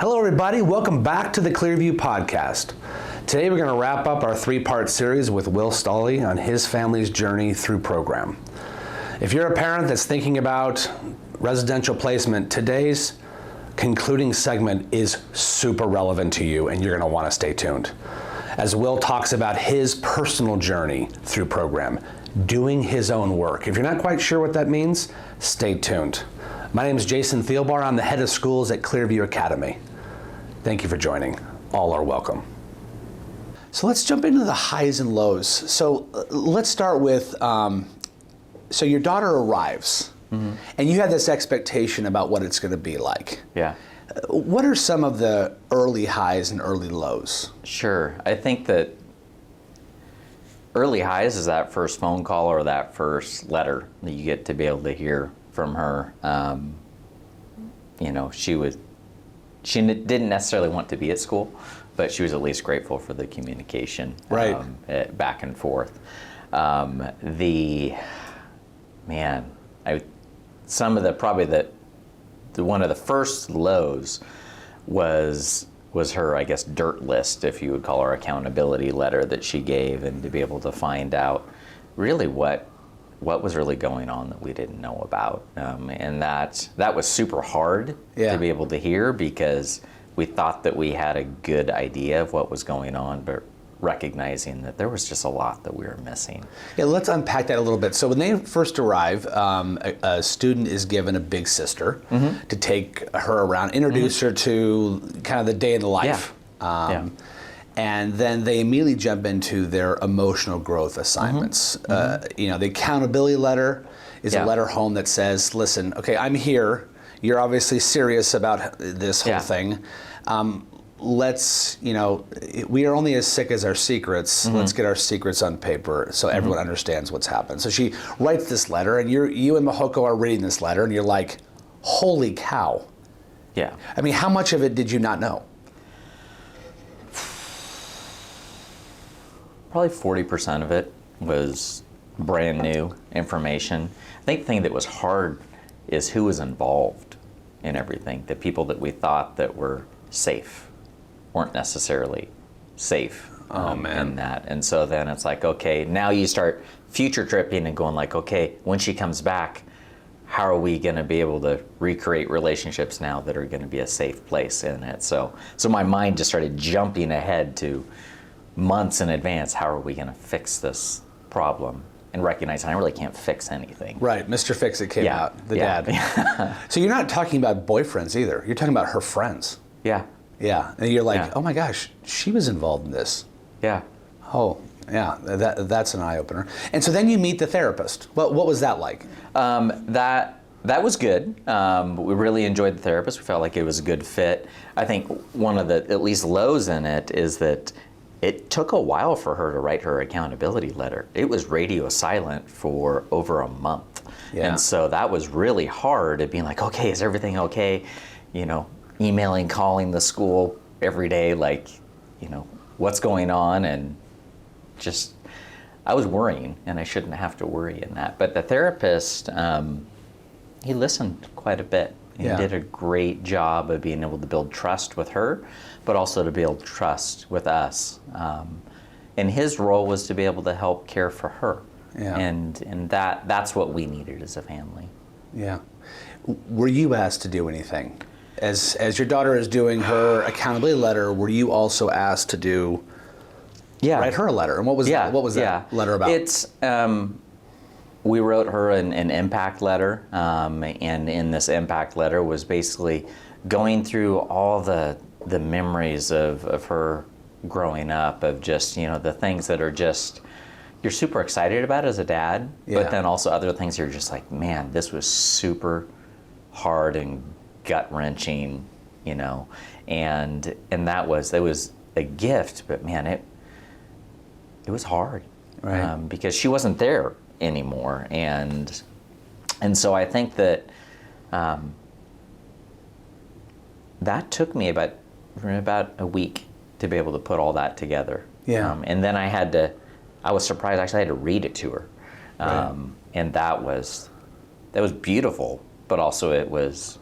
Hello everybody, welcome back to the Clearview podcast. Today we're going to wrap up our three-part series with Will Stolley on his family's journey through program. If you're a parent that's thinking about residential placement, today's concluding segment is super relevant to you and you're going to want to stay tuned. As Will talks about his personal journey through program, doing his own work. If you're not quite sure what that means, stay tuned. My name is Jason Thielbar. I'm the head of schools at Clearview Academy. Thank you for joining. All are welcome. So let's jump into the highs and lows. So let's start with, so your daughter arrives, and you have this expectation about what it's going to be like. Yeah. What are some of the early highs and early lows? Sure. I think that early highs is that first phone call or that first letter that you get to be able to hear from her. She didn't necessarily want to be at school, but she was at least grateful for the communication, back and forth. One of the first lows was her, I guess, dirt list, if you would call her, accountability letter that she gave, and to be able to find out really what was really going on that we didn't know about. And that was super hard to be able to hear, because we thought that we had a good idea of what was going on, but recognizing that there was just a lot that we were missing. Yeah, let's unpack that a little bit. So when they first arrive, a student is given a big sister to take her around, introduce her to kind of the day in the life. And then they immediately jump into their emotional growth assignments. The accountability letter is a letter home that says, listen, okay, I'm here. You're obviously serious about this whole thing. We are only as sick as our secrets. Let's get our secrets on paper so everyone understands what's happened. So she writes this letter, and you and Mahoko are reading this letter, and you're like, holy cow. Yeah. I mean, how much of it did you not know? Probably 40% of it was brand new information. I think the thing that was hard is who was involved in everything. The people that we thought that were safe weren't necessarily safe in that. And so then it's like, okay, now you start future tripping and going like, okay, when she comes back, how are we going to be able to recreate relationships now that are going to be a safe place in it? So my mind just started jumping ahead to months in advance. How are we going to fix this problem? And recognizing I really can't fix anything. Right, Mr. Fix-It came out, the dad. So you're not talking about boyfriends either. You're talking about her friends. Yeah. Yeah, and you're like, oh my gosh, she was involved in this. Yeah. Oh, yeah, that's an eye-opener. And so then you meet the therapist. What was that like? That was good. We really enjoyed the therapist. We felt like it was a good fit. I think one of the, at least, lows in it is that it took a while for her to write her accountability letter. It was radio silent for over a month. Yeah. And so that was really hard at being like, okay, is everything okay? Emailing, calling the school every day, like, what's going on? And just, I was worrying, and I shouldn't have to worry in that. But the therapist, he listened quite a bit. He did a great job of being able to build trust with her, but also to build trust with us. And his role was to be able to help care for her. Yeah. And that's what we needed as a family. Yeah. Were you asked to do anything? As your daughter is doing her accountability letter, were you also asked to write her a letter? And what was that letter about? It's we wrote her an impact letter, and in this impact letter was basically going through all the memories of her growing up, of just, the things that are just, you're super excited about as a dad, but then also other things you're just like, man, this was super hard and gut-wrenching, and it was a gift, but man, it was hard, right? Because she wasn't there anymore, and so I think that that took me about a week to be able to put all that together. And then I was surprised, actually I had to read it to her, and that was beautiful, but also it was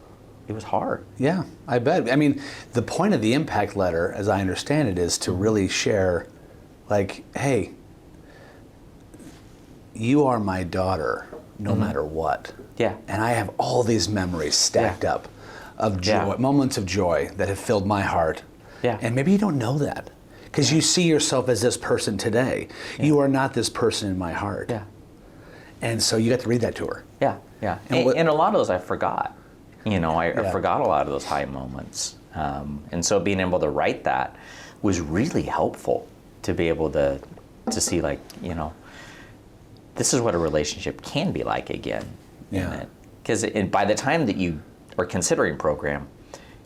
was hard. Yeah, I bet. I mean, the point of the impact letter, as I understand it, is to really share, like, hey, you are my daughter, no matter what. Yeah. And I have all these memories stacked up of joy, moments of joy that have filled my heart. Yeah. And maybe you don't know that because you see yourself as this person today. You are not this person in my heart. Yeah. And so you got to read that to her. Yeah, yeah. And a lot of those I forgot. I forgot a lot of those high moments. And so being able to write that was really helpful to be able to see, like, this is what a relationship can be like again. Yeah. Because by the time that you are considering program,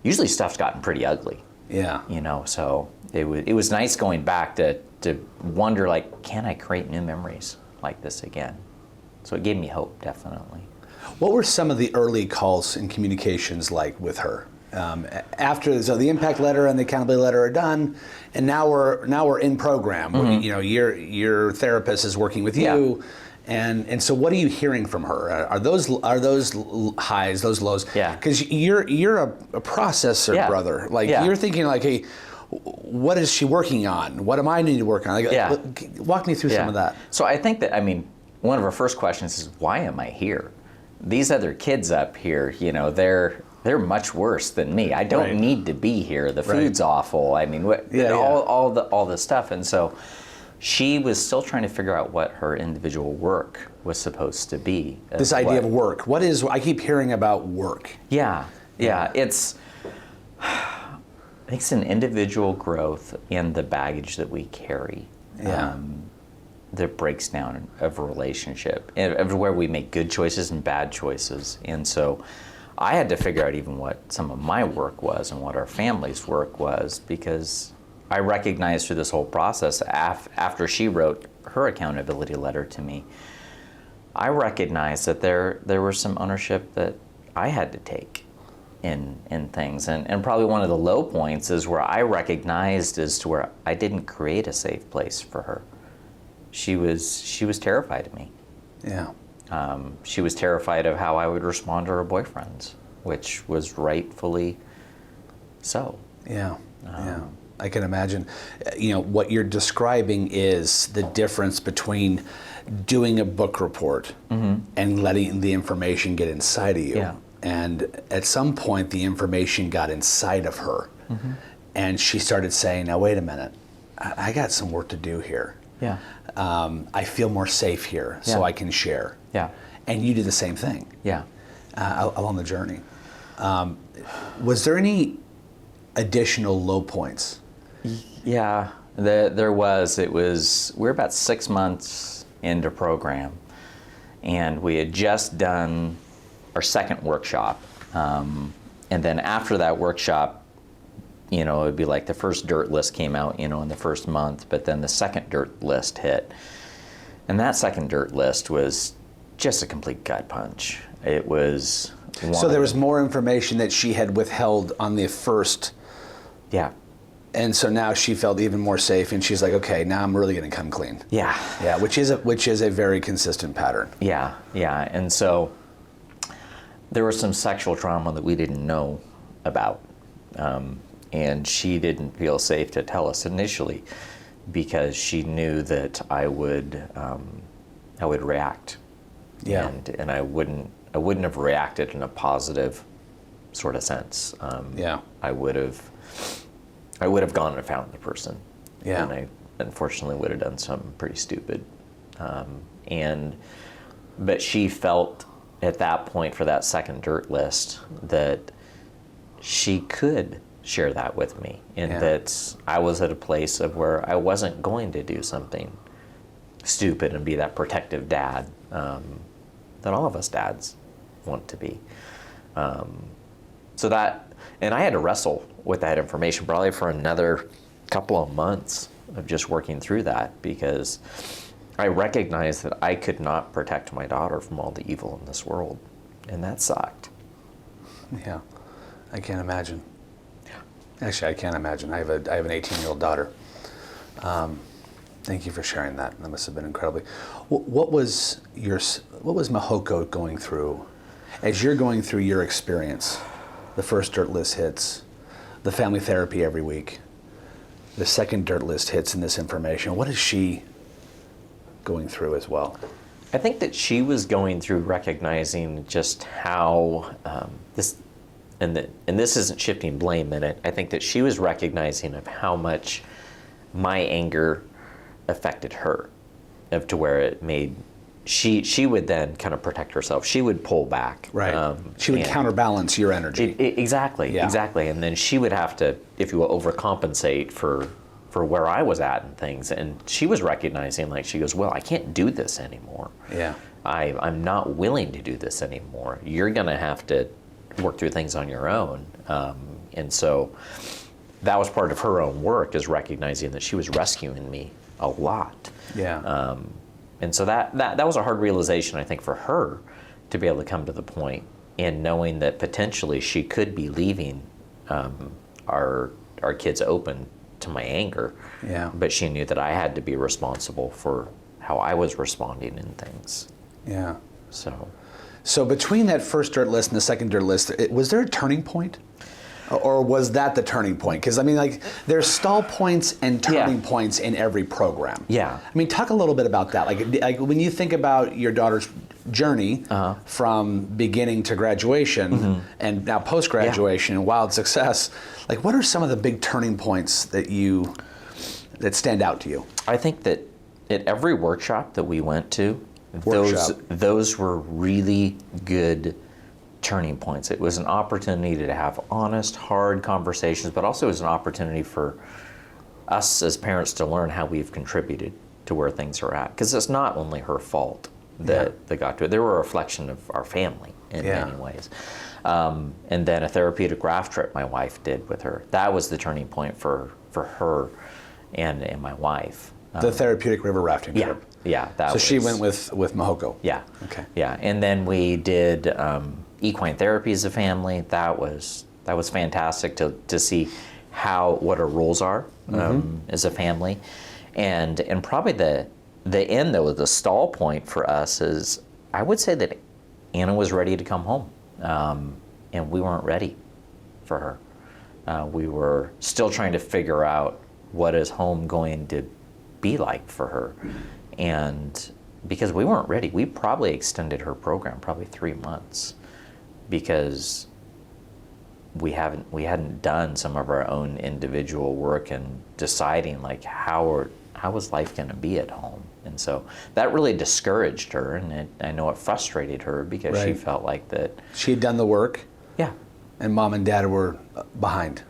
usually stuff's gotten pretty ugly. Yeah. So it was nice going back to wonder, like, can I create new memories like this again? So it gave me hope, definitely. What were some of the early calls and communications like with her? So the impact letter and the accountability letter are done, and now we're in program. Your therapist is working with you, and so what are you hearing from her? Are those highs, those lows? Yeah. Because you're a processor, brother. Like you're thinking like, hey, what is she working on? What am I needing to work on? Like, walk me through some of that. So I think that one of our first questions is, why am I here? These other kids up here, they're much worse than me. I don't need to be here. The food's awful. All this stuff. And so she was still trying to figure out what her individual work was supposed to be. This idea of work. What is? I keep hearing about work. Yeah. It's an individual growth and the baggage that we carry. That breaks down of a relationship, everywhere we make good choices and bad choices. And so I had to figure out even what some of my work was and what our family's work was, because I recognized through this whole process, after she wrote her accountability letter to me, I recognized that there was some ownership that I had to take in things. And probably one of the low points is where I recognized as to where I didn't create a safe place for her. She was terrified of me. Yeah. She was terrified of how I would respond to her boyfriends, which was rightfully so. Yeah. I can imagine. What you're describing is the difference between doing a book report and letting the information get inside of you. Yeah. And at some point, the information got inside of her, and she started saying, "Now wait a minute, I got some work to do here. Yeah. I feel more safe here, so I can share." Yeah. And you did the same thing. Yeah. Along the journey. Was there any additional low points? Yeah, there was. We're about 6 months into program, and we had just done our second workshop. And then after that workshop, it would be like the first dirt list came out, in the first month, but then the second dirt list hit. And that second dirt list was just a complete gut punch. It was... So there was more information that she had withheld on the first... Yeah. And so now she felt even more safe, and she's like, okay, now I'm really going to come clean. Yeah. Yeah, which is a very consistent pattern. Yeah. And so there was some sexual trauma that we didn't know about. And she didn't feel safe to tell us initially because she knew that I would react. Yeah. And I wouldn't have reacted in a positive sort of sense. Yeah. I would have gone and found the person. Yeah. And I unfortunately would have done something pretty stupid. But she felt at that point for that second dirt list that she could share that with me, and that I was at a place of where I wasn't going to do something stupid and be that protective dad that all of us dads want to be. So that, and I had to wrestle with that information probably for another couple of months of just working through that, because I recognized that I could not protect my daughter from all the evil in this world, and that sucked. Yeah, I can't imagine. Actually, I can't imagine. I have an 18-year-old daughter. Thank you for sharing that. That must have been incredibly. What was Mahoko going through as you're going through your experience? the first dirt list hits, the family therapy every week, the second dirt list hits in this information. What is she going through as well? I think that she was going through recognizing just how and this isn't shifting blame in it. I think that she was recognizing of how much my anger affected her, of to where it made she would then kind of protect herself. She would pull back. Right. She would counterbalance your energy. Exactly. Yeah. Exactly. And then she would have to, if you will, overcompensate for where I was at and things. And she was recognizing, like, she goes, well, I can't do this anymore. Yeah. I'm not willing to do this anymore. You're going to have to work through things on your own. And so that was part of her own work, is recognizing that she was rescuing me a lot. Yeah. And so that was a hard realization, I think, for her to be able to come to the point, and knowing that potentially she could be leaving our kids open to my anger. Yeah. But she knew that I had to be responsible for how I was responding in things. Yeah. So between that first dirt list and the second dirt list, was there a turning point? Or was that the turning point? Because, I mean, like, there's stall points and turning points in every program. Yeah. I mean, talk a little bit about that. Like when you think about your daughter's journey from beginning to graduation and now post-graduation and wild success, like, what are some of the big turning points that stand out to you? I think that at every workshop that we went to, those were really good turning points. It was an opportunity to have honest, hard conversations, but also it was an opportunity for us as parents to learn how we've contributed to where things are at. Because it's not only her fault that they got to it. They were a reflection of our family in many ways. And then a therapeutic raft trip my wife did with her. That was the turning point for her and my wife. The therapeutic river rafting trip. Yeah. So she went with Mahoko. Yeah. Okay. Yeah, and then we did equine therapy as a family. That was fantastic to see what our rules are as a family, and probably the end, though, the stall point for us is, I would say that Anna was ready to come home, and we weren't ready for her. We were still trying to figure out what is home going to be like for her, and because we weren't ready, we probably extended her program probably 3 months, because we hadn't done some of our own individual work and deciding, like, how was life going to be at home. And so that really discouraged her, and I know it frustrated her, because she felt like that she had done the work. Yeah. And mom and dad were behind.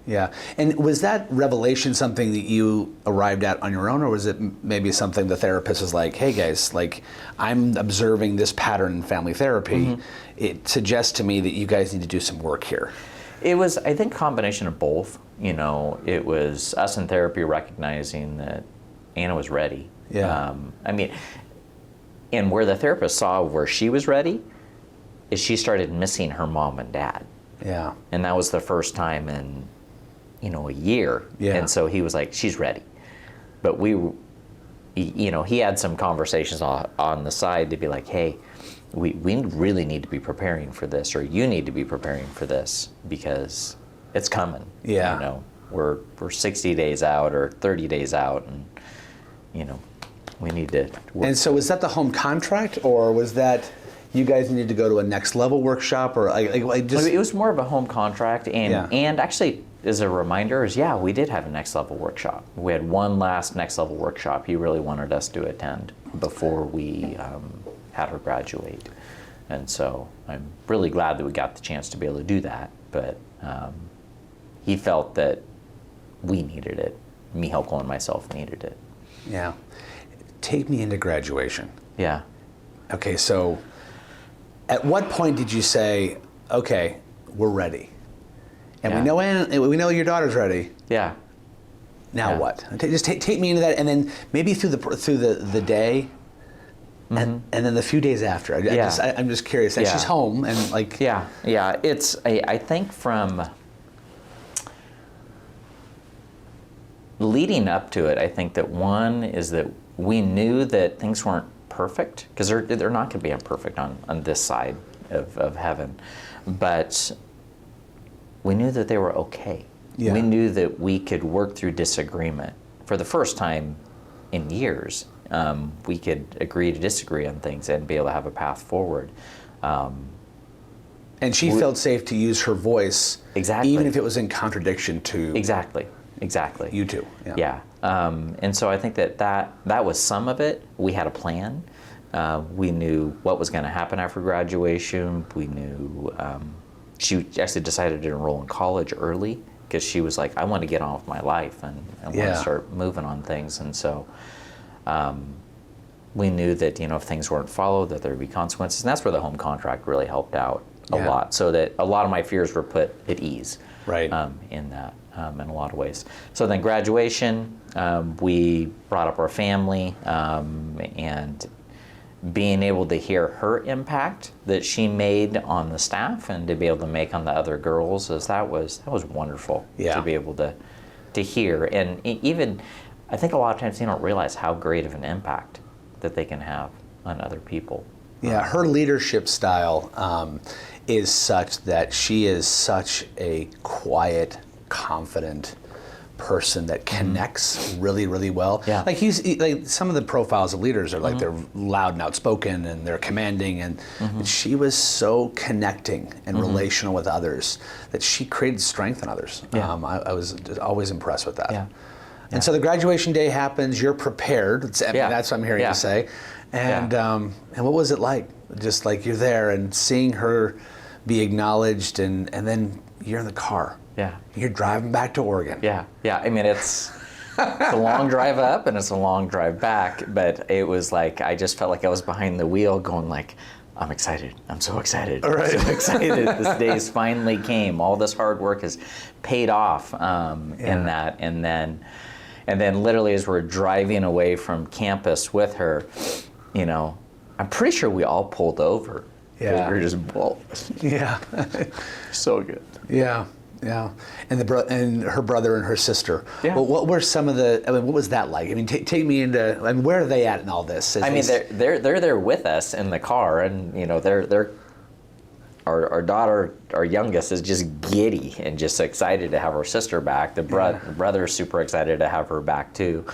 Yeah. And was that revelation something that you arrived at on your own, or was it maybe something the therapist was like, hey guys, like, I'm observing this pattern in family therapy. It suggests to me that you guys need to do some work here? It was, I think, a combination of both. You know, it was us in therapy recognizing that Anna was ready. Yeah. I mean, and where the therapist saw where she was ready is she started missing her mom and dad. Yeah. And that was the first time in, a year. Yeah. And so he was like, she's ready. But he had some conversations on the side to be like, hey, we really need to be preparing for this, or you need to be preparing for this, because it's coming. Yeah. We're 60 days out or 30 days out, and, we need to work. And so was that the home contract, or was that you guys needed to go to a next level workshop, or just? It was more of a home contract, and actually, as a reminder, we did have a next level workshop. We had one last next level workshop he really wanted us to attend before we had her graduate, and so I'm really glad that we got the chance to be able to do that. But he felt that we needed it. Mihalko and myself needed it. Yeah. Take me into graduation. Yeah. Okay, so at what point did you say, okay, we're ready? And we know your daughter's ready. Yeah. Now what? Just take me into that, and then maybe through the day, and then the few days after. I'm just curious. And she's home, and like. Yeah. It's I think from leading up to it, I think that one is that we knew that things weren't perfect, because they're not going to be imperfect on this side of heaven, but we knew that they were okay. Yeah. We knew that we could work through disagreement. For the first time in years, we could agree to disagree on things and be able to have a path forward. And she felt safe to use her voice, Exactly. even if it was in contradiction to Exactly. you two. Yeah. And so I think that was some of it. We had a plan. We knew what was going to happen after graduation. We knew she actually decided to enroll in college early because she was like, I want to get on with my life and I want to start moving on things. And so we knew that, if things weren't followed, that there would be consequences. And that's where the home contract really helped out a lot, so that a lot of my fears were put at ease. Right. In that, in a lot of ways. So then graduation, we brought up our family, and being able to hear her impact that she made on the staff and to be able to make on the other girls, that was wonderful. Yeah. To be able to hear, and even I think a lot of times they don't realize how great of an impact that they can have on other people. Yeah, her leadership style is such that she is such a quiet, confident person that connects really, really well. Yeah. Like like some of the profiles of leaders are like they're loud and outspoken and they're commanding, and she was so connecting and relational with others that she created strength in others. Yeah. I was just always impressed with that. Yeah. And so the graduation day happens. You're prepared. That's what I'm hearing you say. And what was it like? Just like you're there and seeing her be acknowledged, and then you're in the car. Yeah. You're driving back to Oregon. Yeah. I mean, it's a long drive up and it's a long drive back, but it was like I just felt like I was behind the wheel, going like, I'm excited. I'm so excited. Right. I'm so excited. This day's finally came. All this hard work has paid off in that, and then literally as we're driving away from campus with her, I'm pretty sure we all pulled over. Yeah. We were just Yeah. so good. Yeah. And and her brother and her sister. Yeah. Well, what were some of what was that like? I mean, take me into, where are they at in all this? They're there with us in the car, and they're our daughter, our youngest, is just giddy and just excited to have her sister back. The brother's super excited to have her back too.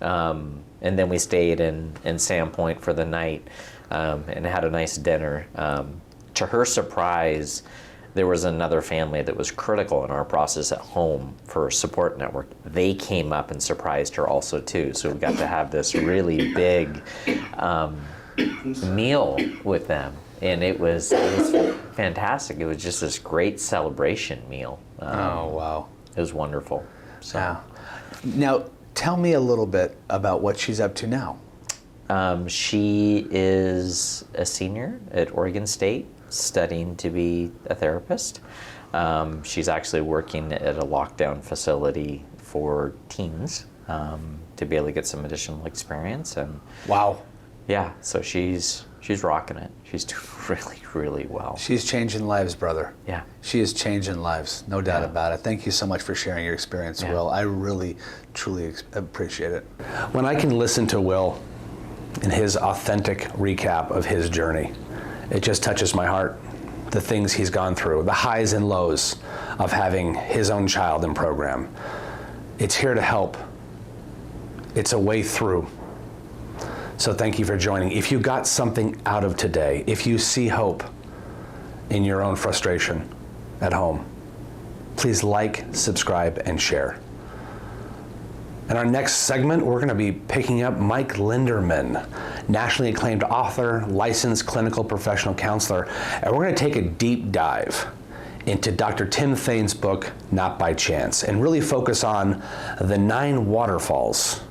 And then we stayed in Sandpoint for the night and had a nice dinner. To her surprise, there was another family that was critical in our process at home for support network. They came up and surprised her also too. So we got to have this really big meal with them, and it was fantastic. It was just this great celebration meal. Oh, wow. It was wonderful. So. Yeah. Now, tell me a little bit about what she's up to now. She is a senior at Oregon State, studying to be a therapist. She's actually working at a lockdown facility for teens to be able to get some additional experience. And Wow. yeah, so she's rocking it. She's doing really, really well. She's changing lives, brother. Yeah. She is changing lives, no doubt Yeah. about it. Thank you so much for sharing your experience, Yeah. Will. I really, truly appreciate it. When I can listen to Will in his authentic recap of his journey, it just touches my heart. The things he's gone through, the highs and lows of having his own child in program. It's here to help. It's a way through. So thank you for joining. If you got something out of today, if you see hope in your own frustration at home, please like, subscribe, and share. In our next segment, we're going to be picking up Mike Linderman, nationally acclaimed author, licensed clinical professional counselor, and we're going to take a deep dive into Dr. Tim Thane's book, Not by Chance, and really focus on the 9 waterfalls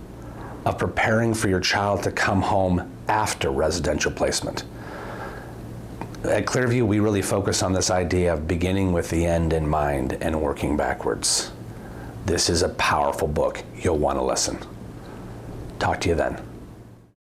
of preparing for your child to come home after residential placement. At Clearview, we really focus on this idea of beginning with the end in mind and working backwards. This is a powerful book. You'll want to listen. Talk to you then.